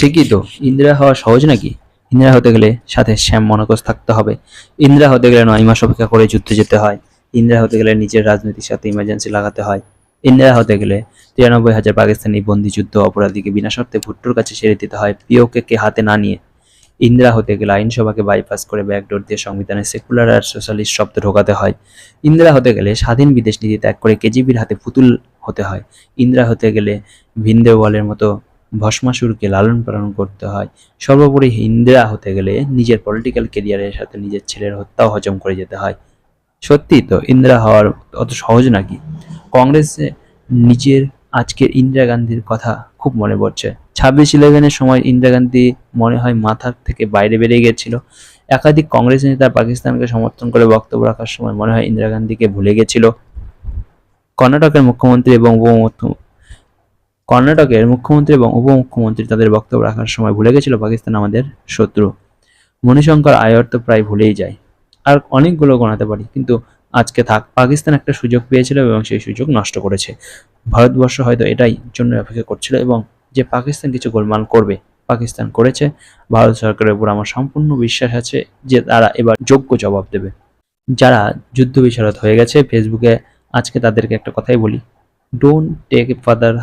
ঠিকই তো, ইন্দিরা হওয়া সহজ নাকি? ইন্দিরা হতে গেলে সাথে শ্যাম মনাকস থাকতে হবে। ইন্দিরা হতে গেলে 9 মাস অপেক্ষা করে যুদ্ধে যেতে হয়। ইন্দিরা হতে গেলে নিজের রাজনীতির সাথে ইমার্জেন্সি লাগাতে হয়। ইন্দিরা হতে গেলে 93,000 পাকিস্তানি বন্দিযুদ্ধ অপরাধীকে বিনা শর্তে ভুট্টোর কাছে ছেড়ে দিতে হয় পিওকে হাতে না নিয়ে। ইন্দিরা হতে গেলে আইনসভাকে বাইপাস করে ব্যাকডোর দিয়ে সংবিধানে সেকুলার আর সোশ্যালিস্ট শব্দ ঢোকাতে হয়। ইন্দিরা হতে গেলে স্বাধীন বিদেশ নীতি ত্যাগ করে কেজিবির হাতে পুতুল হতে হয়। ইন্দিরা হতে গেলে ভিনদেওয়ালের মতো ভস্মাসুরকে লালন পালন করতে হয়। সর্বোপরি ইন্দিরা হতে গেলে নিজের পলিটিক্যাল কেরিয়ারের সাথে নিজের ছেলের হত্যাও হজম করে যেতে হয়। সত্যি তো, ইন্দিরা হওয়ার অত সহজ নাকি? কংগ্রেসে নিজের আজকের ইন্দিরা গান্ধীর কথা খুব মনে পড়ছে। 26/11-এর সময় ইন্দিরা গান্ধী মনে হয় মাথার থেকে বাইরে বেরিয়ে গেছিল। একাধিক কংগ্রেস নেতা পাকিস্তানকে সমর্থন করে বক্তব্য রাখার সময় মনে হয় ইন্দিরা গান্ধীকে ভুলে গেছিল। কর্ণাটকের মুখ্যমন্ত্রী এবং উপমুখ্যমন্ত্রী তাদের বক্তব্য রাখার সময় ভুলে গেছিল পাকিস্তান আমাদের শত্রু। মণিশঙ্কর আয়ার তো প্রায় ভুলেই যায়। আর অনেকগুলো গোনাতে পারি, কিন্তু আজকে থাক। পাকিস্তান একটা সুযোগ পেয়েছিল এবং সেই সুযোগ নষ্ট করেছে। ভারতবর্ষ হয়তো এটাই জন্য অপেক্ষা করছিল এবং যে পাকিস্তান কিছু গোলমাল করবে, পাকিস্তান করেছে। ভারত সরকারের উপর আমার সম্পূর্ণ বিশ্বাস আছে যে তারা এবার যোগ্য জবাব দেবে। যারা যুদ্ধ বিশারদ হয়ে গেছে ফেসবুকে, আজকে তাদেরকে একটা কথাই বলি, ডোন্ট টেক ফাদার